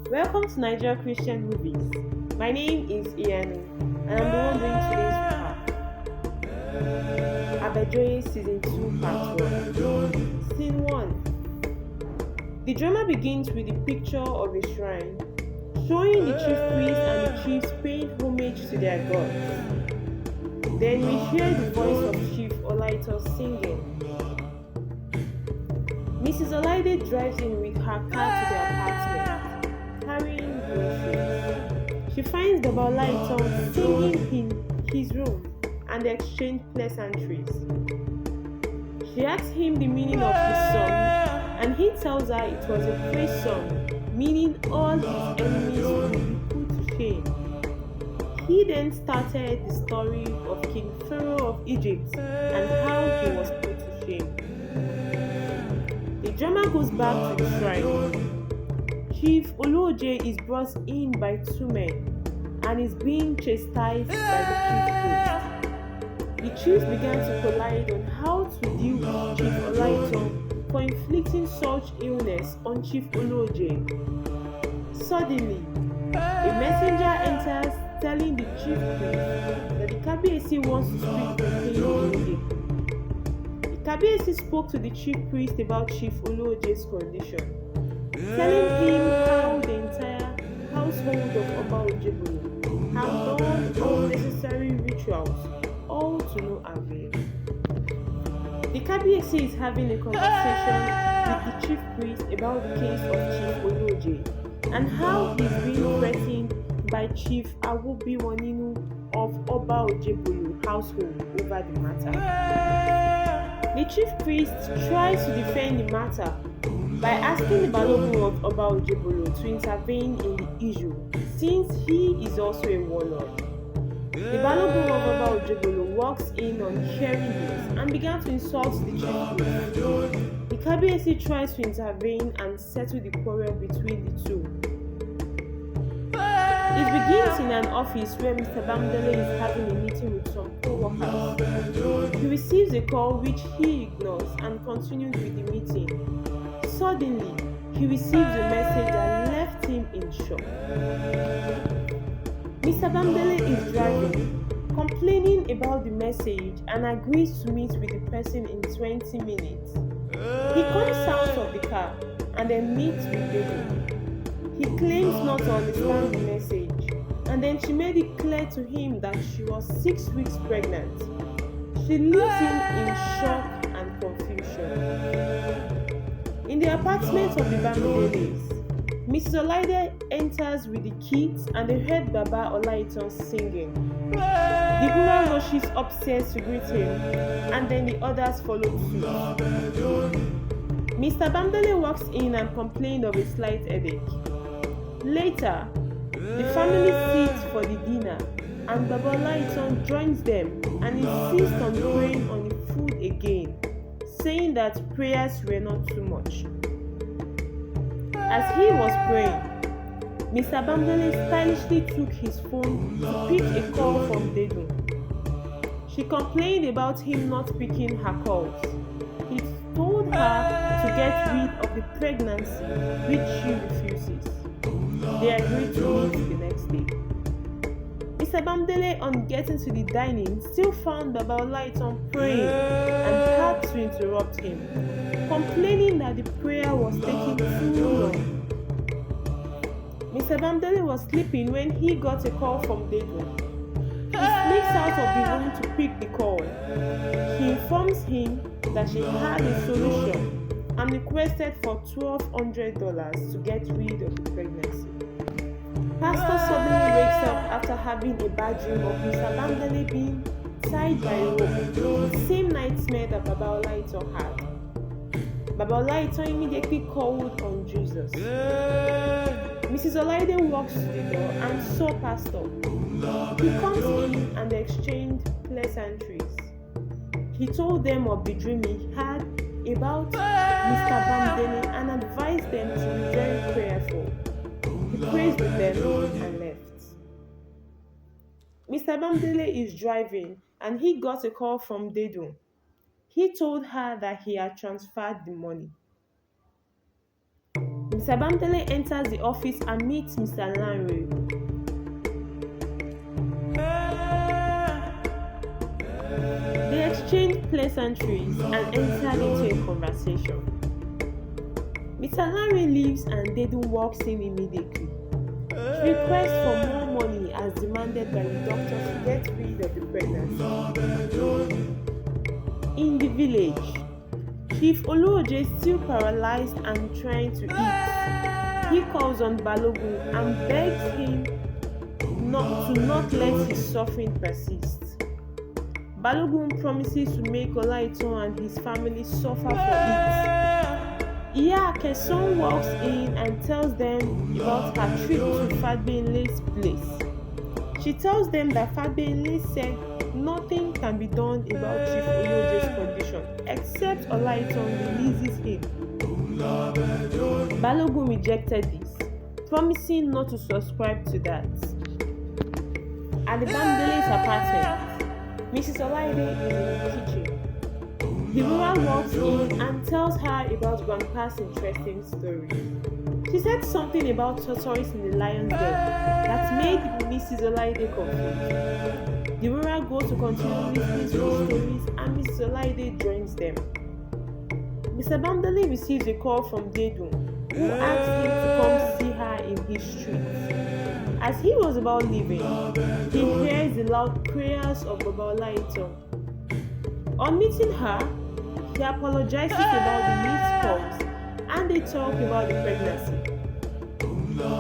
Welcome to Nigeria Christian Movies. My name is Ianu, and I'm the one doing today's recap. Abejoye Season 2 Part 1. Scene 1. The drama begins with a picture of a shrine, showing the chief priest and the chiefs paying homage to their gods. Then we hear the voice of Chief Olaito singing. Mrs. Olaide drives in with her car to the apartment, carrying groceries. She finds Baba Olaito singing in his room and they exchange pleasantries. She asks him the meaning of his song, and he tells her it was a praise song, meaning all his enemies will be put to shame. He then started the story of King Pharaoh of Egypt and how he was put to shame. The drama goes back to the shrine. Chief Oluoje is brought in by two men and is being chastised by the chief priest. The chiefs began to collide on how to deal with Chief Olaito for inflicting such illness on Chief Oluoje. Suddenly, a messenger enters telling the chief priest that the Kabiyesi wants to speak with him immediately. The Kabiyesi spoke to the chief priest about Chief Oluoje's condition, telling him how the entire household of Oba Ojebolo have done all necessary rituals, all to no avail. The Kabiyesi is having a conversation with the chief priest about the case of Chief Oluoje and how he's being threatened by Chief Awubi Waninu of Oba Ojebolo household over the matter. The chief priest tries to defend the matter by asking the Balogun of Oba Ojebolo to intervene in the issue since he is also a warlord. The Balogun of Oba Ojebolo walks in on hearing this and began to insult the chief priest. The Kabiyesi tries to intervene and settle the quarrel between the two. It begins in an office where Mr. Bamdele is having a meeting with some co-workers. He receives a call which he ignores and continues with the meeting. Suddenly, he receives a message that left him in shock. Mr. Bamdele is driving, complaining about the message and agrees to meet with the person in 20 minutes. He comes out of the car and then meets with David. He claims not to understand the message, and then she made it clear to him that she was 6 weeks pregnant. She leaves him in shock and confusion. In the apartment of the Bamideles, Mrs. Olaide enters with the kids and they heard Baba Olaito singing. The woman rushes upstairs to greet him, and then the others follow suit. Mr. Bamdele walks in and complained of a slight headache. Later, the family sits for the dinner and Baba Olaito joins them and insists on praying on the food again, saying that prayers were not too much. As he was praying, Mr. Bamdele stylishly took his phone to pick a call from Dedu. She complained about him not picking her calls. He told her to get rid of the pregnancy, which she refuses. They agreed to meet the next day. Mr. Bamdele, on getting to the dining, still found Baba Olaito praying and had to interrupt him, complaining that the prayer was taking too long. Mr. Bamdele was sleeping when he got a call from Dedu. He sneaks out of the room to pick the call. She informs him that she had a solution and requested for $1,200 to get rid of the pregnancy. Pastor suddenly wakes up after having a bad dream of Mr. Bamdele being tied by a rope, the same nightmare that Baba Olaito had. Baba Olaito immediately called on Jesus. Mrs. Olaide walks to the door and saw Pastor. He comes in and they exchanged pleasantries. He told them of the dream he had about Mr. Bamdele and advised them to be very prayerful. He praised with them and left. Mr. Bamdele is driving and he got a call from Dedu. He told her that he had transferred the money. Mr. Bamdele enters the office and meets Mr. Lanre. They exchange pleasantries and enter into a conversation. Mr. Lanre leaves and Dedun walks in immediately. She requests for more money as demanded by the doctor to get rid of the pregnancy. In the village, Chief Oluoje, still paralyzed and trying to eat, he calls on Balogun and begs him not let his suffering persist. Balogun promises to make Olaitan and his family suffer for it. Iya Akeson walks in and tells them about her trip to Fadbenle's place. She tells them that Fadbenle said nothing can be done about Chief Oluoje's condition except Olaitan releases him. Balogun rejected this, promising not to subscribe to that. At the Bamdele's apartment, Mrs. Olaide is in the kitchen. The woman walks in and tells her about Grandpa's interesting story. She said something about tortoise in the lion's den that made Mrs. Olaide confused. The rural goes to continue listening to the stories and Mrs. Olaide joins them. Mr. Bamdele receives a call from Dedun, who asks him to come see her in his street. As he was about leaving, he hears the loud prayers of Baba Olaitan. On meeting her, he apologizes about the missed calls and they talk about the pregnancy.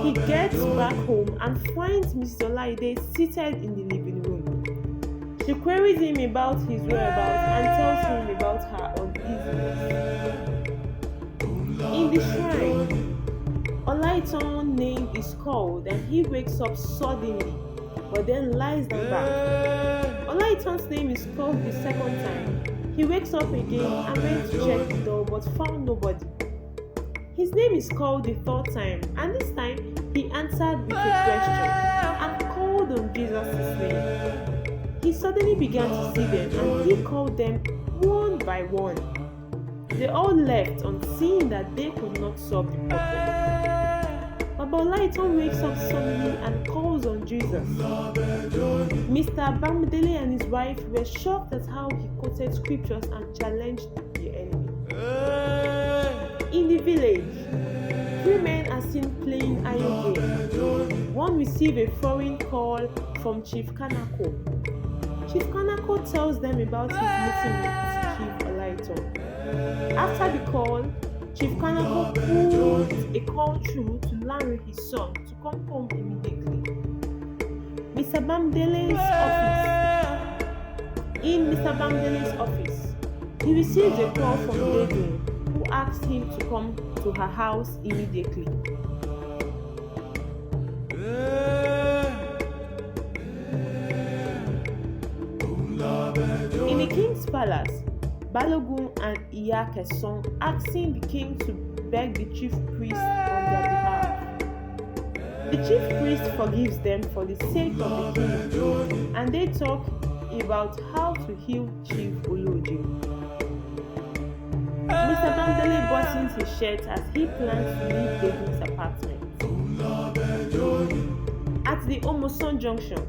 He gets back home and finds Mrs. Olaide seated in the living room. She queries him about his whereabouts and tells him about her uneasiness. In the shrine, Olaitan's name is called and he wakes up suddenly, but then lies down back. Olaitan's name is called the second time. He wakes up again and went to check the door but found nobody. His name is called the third time, and this time he answered with a question and called on Jesus' name. He suddenly began to see them and he called them one by one. They all left on seeing that they could not solve the problem. Baba Olaitan wakes up suddenly and calls on Jesus. Mr. Bamdele and his wife were shocked at how he quoted scriptures and challenged the enemy. In the village, 3 men are seen playing iron game. One receives a foreign call from Chief Kanako. Chief Kanako tells them about his meeting with Chief Olaitan. After the call, Chief Kanako pulled a call through to Lanre, his son, to come home immediately. Mr. Bamdele's office. In Mr. Bamdele's office, he receives a call from Dedun, who asked him to come to her house immediately. In the king's palace, Balogun and Iya Akeson asking the king to beg the chief priest on their behalf. The chief priest forgives them for the sake of the king, and they talk about how to heal Chief Oluoje. Mr. Bamdele buttons his shirt as he plans to leave Dedun's apartment. At the Omoson junction,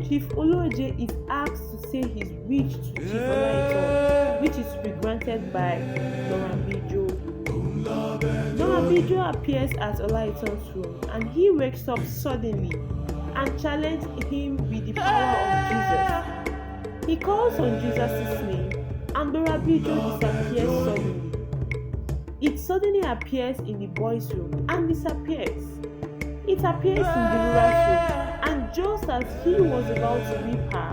Chief Oluoje is asked to say his wish to Chief Olaitan, which is to be granted by Abejoye. Abejoye appears at Olaitan's room and he wakes up suddenly and challenges him with the power of Jesus. He calls on Jesus' name and Abejoye disappears suddenly. It suddenly appears in the boys' room and disappears. It appears in the rural room, and just as he was about to whip her,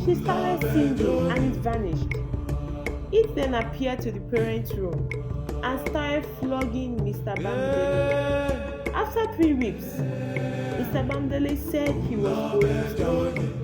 she started singing and it vanished. It then appeared to the parents' room and started flogging Mr. Bamdele. After 3 weeks, Mr. Bamdele said he was going strong.